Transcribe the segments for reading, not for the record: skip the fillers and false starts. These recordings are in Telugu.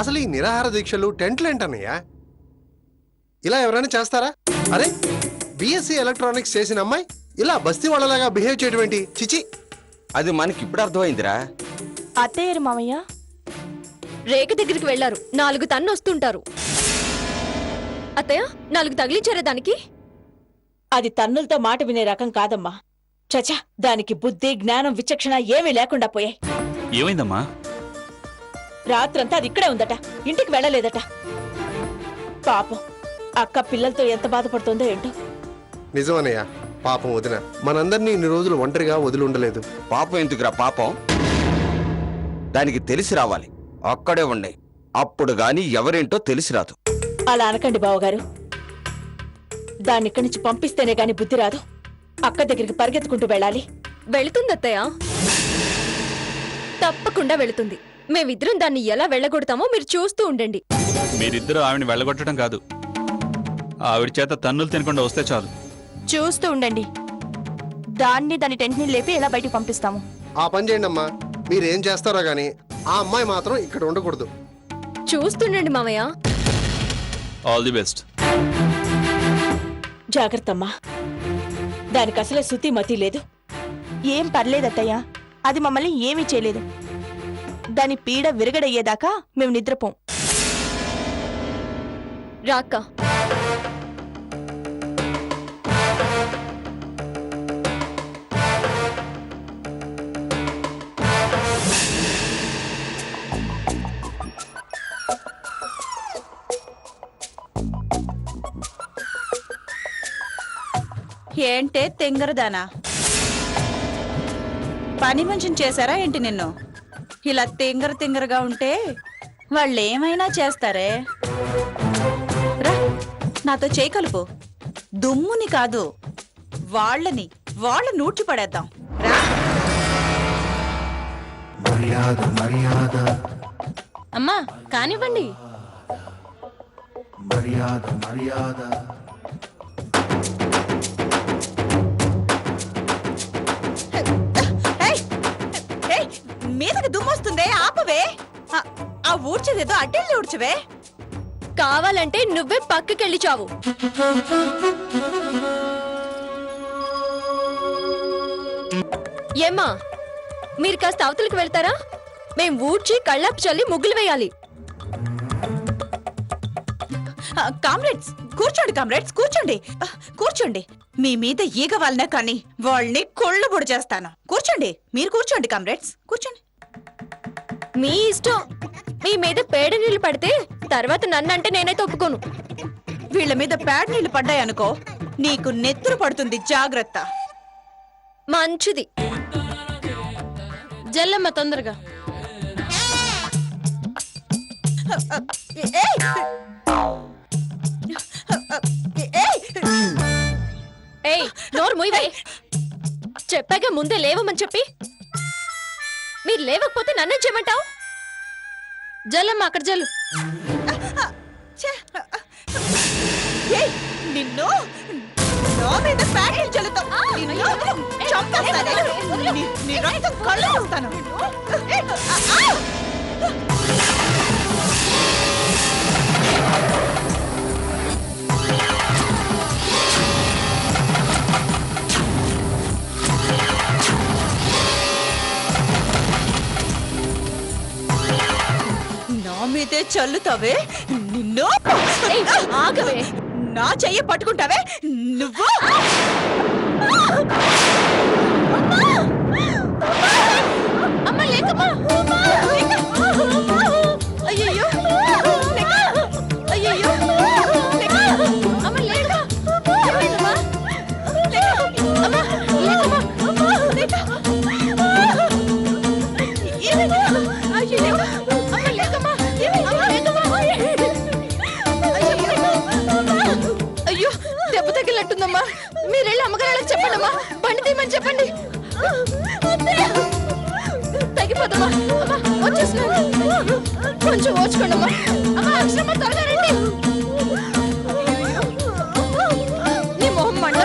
అసలు ఈ నిరాహార దీక్షలు టెంట్లు ఏంటన్నయ్యా? ఇలా ఎవరైనా చేస్తారా? అరే బిఎస్సి ఎలక్ట్రానిక్స్ చేసిన అమ్మాయి ఇలా బస్తీ వాళ్ళలాగా బిహేవ్ చేయడం ఏంటి? చిచి, అది మనకి ఇప్పుడు అర్థమైందిరా. అత్తయ్యారు మామయ్య రేఖ దగ్గరికి వెళ్లారు. 4 టన్ను వస్తుంటారు. అత్తయ్య 4 తగిలించారా దానికి? అది తన్నులతో మాట వినే రకం కాదమ్మా. చచా, దానికి బుద్ధి జ్ఞానం విచక్షణ ఏమీ లేకుండా పోయాయి. ఏమైందమ్మా? రాత్రంతా అది ఇక్కడే ఉందట, ఇంటికి వెళ్ళలేదట. పాపం అక్క పిల్లలతో ఎంత బాధపడుతుందో ఏంటో. నిజమన్నయ్య, పాపం వదిన మనందరినీ ఇన్ని రోజులు ఒంటరిగా వదిలి ఉండలేదు. పాపం ఎందుకురా పాపం? దానికి తెలిసి రావాలి. అక్కడే ఉండే అప్పుడు గాని ఎవరేంటో తెలిసి రాదు. అలా అనకండి బావగారు. దాన్నిక్కడి నుంచి పంపిస్తేనే గాని బుద్ధి రాదు. అక్క దగ్గరికి పరిగెత్తుకుంటూ వెళ్ళాలి. వెళుతుంది అత్తయ్య, తప్పకుండా వెళుతుంది. మేమిద్దరం దాన్ని ఎలా వెళ్ళగొడతామో మీరు చూస్తూ ఉండండి. మీరిద్దరూ ఆవిడని వెళ్ళగొట్టడం కాదు, ఆవిడ చేత తన్నులు తినకుండా వస్తే చాలు. చూస్తూ ఉండండి. దాని టెంట్ ని లేపి ఎలా బయటికి పంపిస్తాము. ఆ పని చేయండి అమ్మా. మీరేం చేస్తారో గానీ ఆ అమ్మాయి మాత్రం ఇక్కడ ఉండకూడదు. చూస్తుండండి మామయ్య. All the best. జాగ్రత్తమ్మా. దానికి అసలే శుతి మతి లేదు. ఏం పర్లేదత్తయ్య, అది మమ్మల్ని ఏమీ చేయలేదు. దాని పీడ విరగడయ్యేదాకా మేము నిద్రపోం. రాక్క ఏంటే తెంగరదానా? పని మనిషిని చేశారా ఏంటి నిన్ను? ఇలా తింగరగా ఉంటే వాళ్ళు ఏమైనా చేస్తారే. రా, నాతో చేయి కలుపు. దుమ్ముని కాదు, వాళ్ళ నూడ్చి పడేద్దాం. రా. అమ్మా కానివ్వండి. మీదకి దుమ్మొస్తుందే, ఆపవే. ఆ ఊడ్చేదేదో అడ్డెళ్ళి ఊడ్చవే. కావాలంటే నువ్వే పక్కకెళ్ళి చావు. ఏమ్మా, మీరు కాస్త అవతలికి వెళ్తారా? మేం ఊడ్చి కళ్ళాపు చల్లి ముగ్గులు వేయాలి. కామ్రేడ్స్ కూర్చోండి. కూర్చోండి. మీ మీద ఈగ వాళ్ళనే కానీ వాళ్ళని కొళ్ళు పొడి చేస్తాను. కూర్చోండి, మీరు కూర్చోండి కామ్రేడ్స్, కూర్చోండి. మీ ఇష్టం. మీ మీద పేడ నీళ్లు పడితే తర్వాత నన్నంటే నేనైతే ఒప్పుకోను. వీళ్ళ మీద పేడ నీళ్లు పడ్డాయనుకో, నీకు నెత్తురు పడుతుంది, జాగ్రత్త. మంచిది. జల్లమ్మ తొందరగా. ఏయ్, నోరు మూయవే. చెప్పాక ముందే లేవమని చెప్పి మీరు లేవకపోతే నన్ను చేయమంటావు? జల్లమ్మ అక్కడ జల్లు. నిన్ను నా మీద పేడ నీళ్లు చల్లుతావు. చంపేస్తానే. నీ రక్తం కళ్ళు చూస్తాను. నా మీదే చల్లుతావే నిన్ను. ఆగవే. నా చెయ్యి పట్టుకుంటావే నువ్వు. అమ్మ లేకమ్మా. అయ్యయ్యో. అయ్యయ్యో. అమ్మ లేకమ్మా. ఏమైందమ్మా? అమ్మ లేకమ్మా. అయ్యయ్యో. అమ్మ లేకమ్మా. అయ్యో, దెబ్బ తగిలినట్టుందమ్మా. మీరెళ్ళి అమ్మగారు చెప్పండమ్మా. బండి తీయమని చెప్పండి. తగ్గిపోదమ్మా. అమ్మా వచ్చేస్తున్నాను. కొంచెం ఓచుకోండమ్మా. అమ్మా అక్షరమ్మ త్వరగా రండి. నీ మొహం మంట.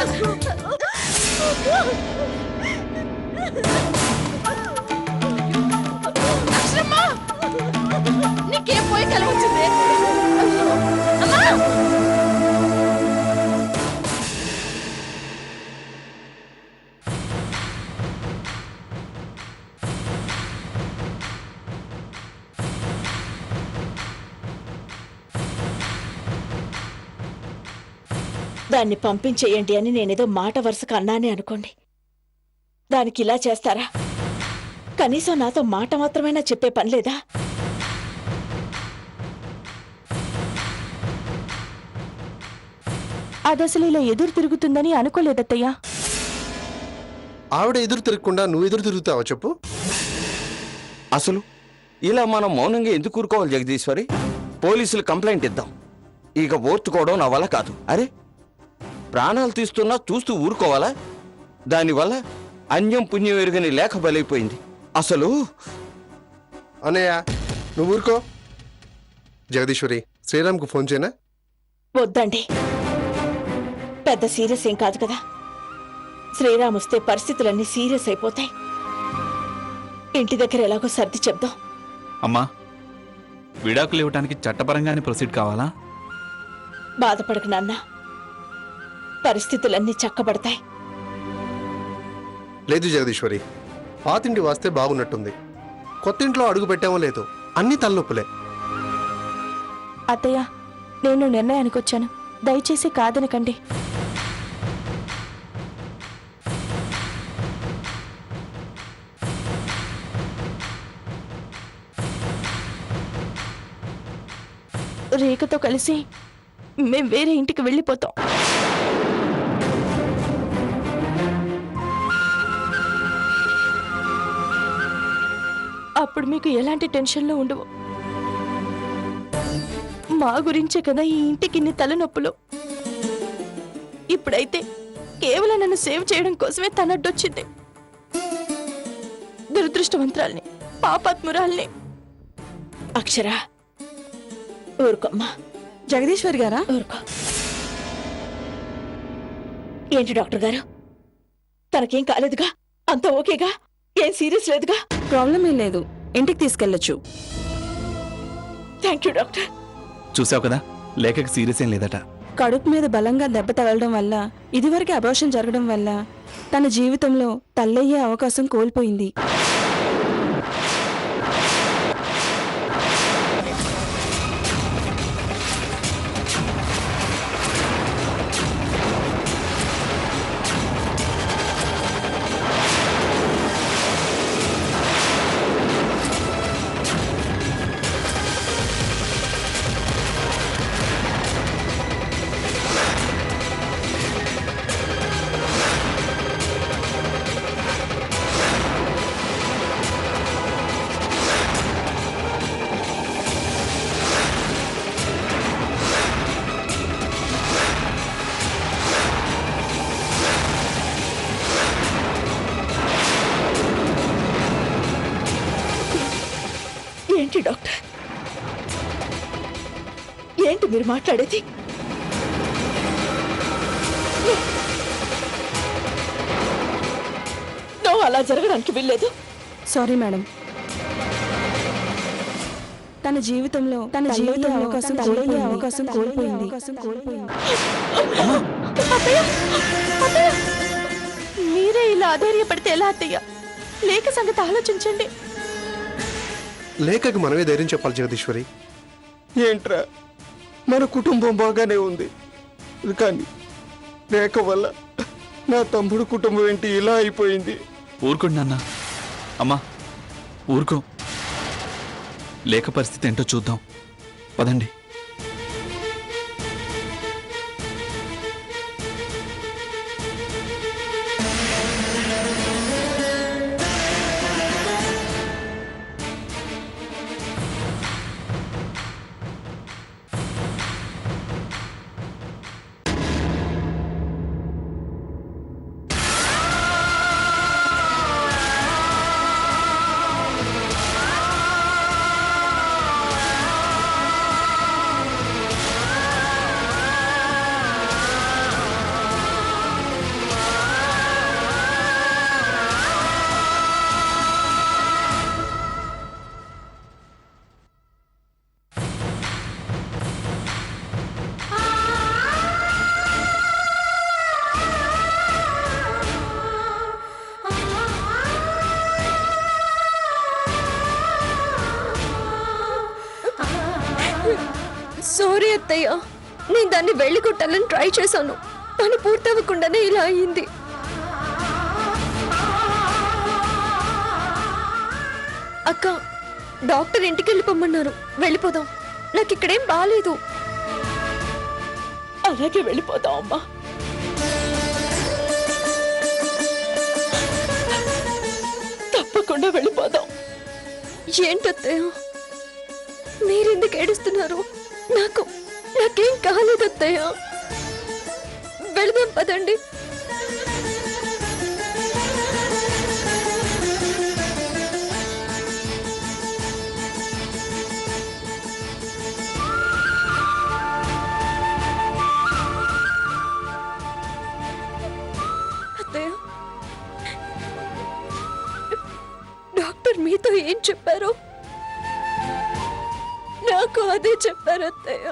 దాన్ని పంపించేయండి అని నేనేదో మాట వరుసగా అన్నానే అనుకోండి. దానికి ఇలా చేస్తారా? కనీసం నాతో మాట మాత్రమైనా చెప్పే పని లేదా? అదసలు ఇలా ఎదురు తిరుగుతుందని అనుకోలేదత్తయ్యా. ఆవిడ ఎదురు తిరగకుండా నువ్వు ఎదురు తిరుగుతావా చెప్పు? అసలు ఇలా మనం మౌనంగా ఎందుకు ఊరుకోవాలి జగదీశ్వరి? పోలీసులు కంప్లైంట్ ఇద్దాం. ఇక ఓర్చుకోవడం నా వల్ల కాదు. అరే, ప్రాణాలు తీస్తున్నా చూస్తూ ఊరుకోవాలా? దానివల్ల అన్యం పుణ్యం ఎరుగని లేఖ బలైపోయింది. అసలు అన్నయ్య నువ్వు ఊరుకో. జగదీశ్వరి, శ్రీరామ్కు ఫోన్ చేయనా? వద్దండి, పెద్ద సీరియస్ ఏం కాదు కదా. శ్రీరామ్ వస్తే పరిస్థితులన్నీ సీరియస్ అయిపోతాయి. ఇంటి దగ్గర ఎలాగో సర్ది చెప్దాం. అమ్మా, విడాకులు ఇవ్వటానికి చట్టపరంగానే ప్రొసీడ్ కావాలా? బాధపడకు నాన్న, పరిస్థితులన్నీ చక్కబడతాయి. లేదు జగదీశ్వరి, పాతింటి వాస్తే బాగున్నట్టుంది. కొత్త ఇంట్లో అడుగు పెట్టామో లేదు, అన్ని తలనొప్పులే. అత్తయ్య, నేను నిర్ణయానికి వచ్చాను. దయచేసి కాదనకండి. రేఖతో కలిసి మేం వేరే ఇంటికి వెళ్ళిపోతాం. అప్పుడు మీకు ఎలాంటి టెన్షన్లు ఉండవు. మా గురించే కదా ఈ ఇంటికి ఇన్ని తలనొప్పులు. ఇప్పుడైతే కేవలం నన్ను సేవ్ చేయడం కోసమే తనడ్డొచ్చింది. దురదృష్టవంతురాల్ని, పాపాత్మురాల్ని. అక్షర, ఊరుకోమ్మా. జగదీశ్వర్ గారా? ఊరుకో. ఏంటి డాక్టర్ గారు, తనకేం కాలేదుగా? అంతా ఓకేగా? ఏం సీరియస్ లేదుగా? ప్రాబ్లం ఏం లేదు, ఇంటికి తీసుకెళ్లొచ్చు. Thank you doctor. చూసావు కదా, లేఖకి సీరియస్ ఏం లేదట. కడుపు మీద బలంగా దెబ్బ తగలడం వల్ల, ఇదివరకే అబార్షన్ జరగడం వల్ల తన జీవితంలో తల్లయ్యే అవకాశం కోల్పోయింది. ఏంటి డాక్టర్, ఏంటి మీరు మాట్లాడేది? నువ్వు అలా జరగడానికి వీల్లేదు. Sorry madam. తన జీవితంలో అవకాశం కోల్పోయింది. మీరే ఇలా అధైర్యపడితే ఎలా అత్తయ్య? లేఖ సంగతి ఆలోచించండి. లేఖకి మనమే ధైర్యం చెప్పాలి జగదీశ్వరి. ఏంట్రా, మన కుటుంబం బాగానే ఉంది, కానీ రేఖ వల్ల నా తమ్ముడు కుటుంబం ఏంటి ఇలా అయిపోయింది? ఊరుకోండి నాన్న. అమ్మా, ఊరుకో. లేఖ పరిస్థితి ఏంటో చూద్దాం, పదండి. సారీ అత్తయ్య, నేను దాన్ని వెళ్ళి కొట్టాలని ట్రై చేశాను. పని పూర్తవ్వకుండానే ఇలా అయింది. అక్క, డాక్టర్ ఇంటికి వెళ్ళిపోమన్నారు. వెళ్ళిపోదాం. నాకు ఇక్కడేం బాలేదు. అలాగే వెళ్ళిపోదాం అమ్మా. తప్పకుండా వెళ్ళిపోదాం. ఏంటత్తయ్య, మీరెందుకు ఏడుస్తున్నారు? నాకేం కాలేదు అత్తయ్య. వెళదాం పదండి. అత్తయ్య, డాక్టర్ మీతో ఏం చెప్పారు? నాకు అదే చెప్పారు అత్తయ్య.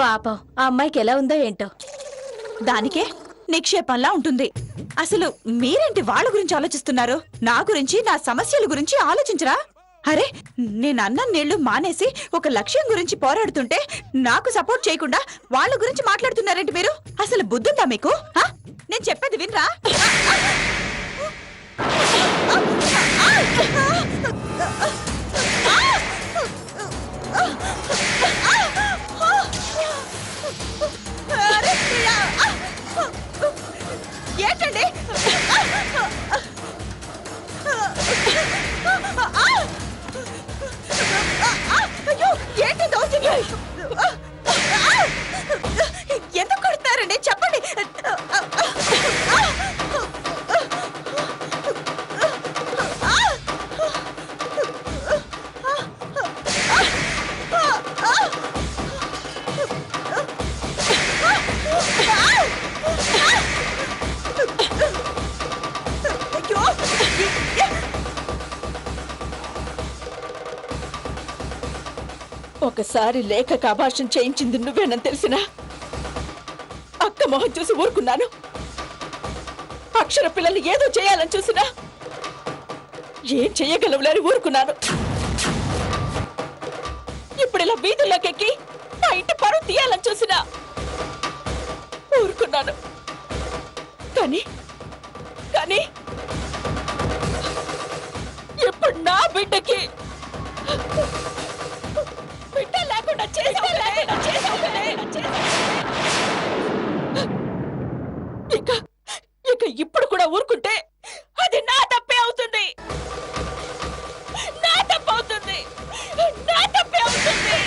పాపం ఆ అమ్మాయికి ఎలా ఉందో ఏంటో. దానికే నిక్షేపంలా ఉంటుంది. అసలు మీరేంటి వాళ్ళ గురించి ఆలోచిస్తున్నారు? నా గురించి, నా సమస్యల గురించి ఆలోచించరా? అరే, నేను అన్నం నీళ్లు మానేసి ఒక లక్ష్యం గురించి పోరాడుతుంటే నాకు సపోర్ట్ చేయకుండా వాళ్ళ గురించి మాట్లాడుతున్నారేంటి మీరు? అసలు బుద్ధుందా మీకు? నేను చెప్పేది వినరా? ఏంటండి? అయ్యో, ఏంటి దౌర్జన్యం? ఎందుకు కొడుతున్నారండి? చెప్పండి. ఒకసారి లేఖకు అభాషణ చేయించింది నువ్వేనని తెలిసినా అక్క మొహం చూసి ఊరుకున్నాను. అక్షర పిల్లల్ని ఏదో చేయాలని చూసినా ఏం చెయ్యగలవులేని ఊరుకున్నాను. ఇప్పుడు ఇలా వీధుల్లోకి ఎక్కి నా ఇంటి పరువు తీయాలని చూసినా ఊరుకున్నాను. కానీ కానీ ఇప్పుడు నా బిడ్డకి బిడ్డ లేకుండా ఇక ఇప్పుడు కూడా ఊరుకుంటే అది నా తప్పే అవుతుంది. నా తప్పు అవుతుంది. నా తప్పే అవుతుంది.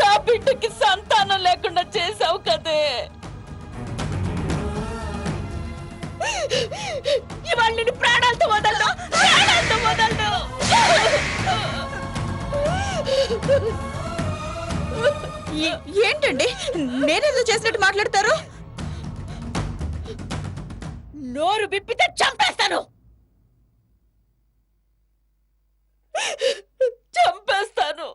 నా బిడ్డకి సంతానం లేకుండా చేసావు కదే. ఇవాళ నేను ప్రాణాలతో వదలను. ఏంటండి నేనేదో చేసినట్టు మాట్లాడతారు? నోరు బిప్పితే చంపేస్తాను చంపేస్తాను.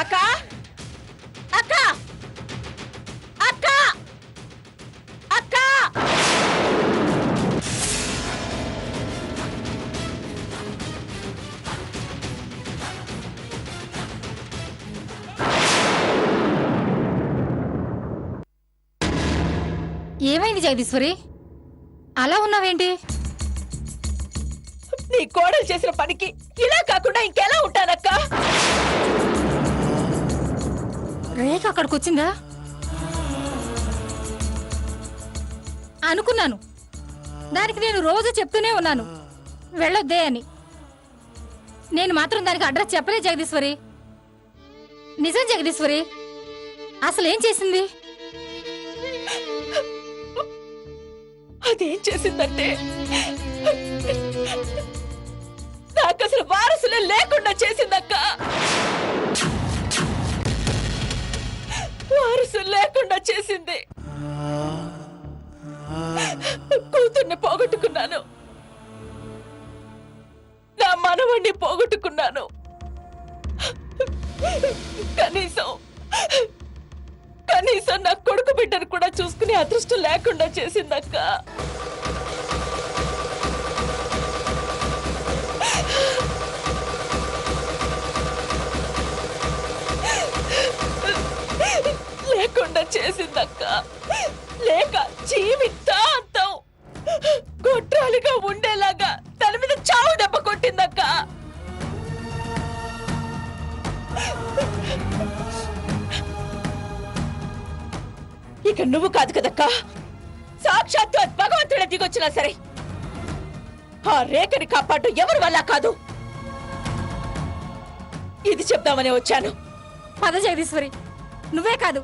అక్క అక్క అక్క అక్క ఏమైంది జగదీశ్వరి? అలా ఉన్నావేంటి? నీ కోడలు చేసిన పనికి ఇలా కాకుండా ఇంకెలా ఉంటానక్క? రేఖ అక్కడికి వచ్చిందా? అనుకున్నాను. దానికి నేను రోజు చెప్తూనే ఉన్నాను వెళ్ళొద్దే అని. నేను మాత్రం దానికి అడ్రస్ చెప్పలే జగదీశ్వరి. నిజం జగదీశ్వరి, అసలేం చేసింది? అదేం చేసిందంటే నాకు అసలు వారసులే లేకుండా చేసిందక్క. వారసులు లేకుండా చేసింది. కూతుర్ని పోగొట్టుకున్నాను, నా మనవణ్ణి పోగొట్టుకున్నాను. కనీసం నా కొడుకు బిడ్డను కూడా చూసుకునే అదృష్టం లేకుండా చేసిందక్క. లేకుండా చేసిందక్క. లేక జీవితాంతం గొడ్రాలిగా ఉండేలాగా తన మీద చావు దెబ్బ కొట్టిందక్క. ఇక నువ్వు కాదు కదక్క, సాక్షాత్తు భగవంతుడే దిగొచ్చినా సరే ఆ రేఖని కాపాడు ఎవరి వల్ల కాదు. ఇది చెప్దామనే వచ్చాను. పద జగదీశ్వరి, నువ్వే కాదు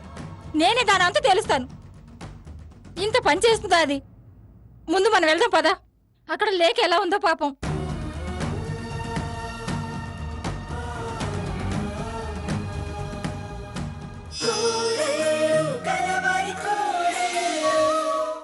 నేనే దానంతా తెలుస్తాను. ఇంత పని చేస్తుందా అది? ముందు మనం వెళ్దాం పద. అక్కడ లేక ఎలా ఉందో పాపం.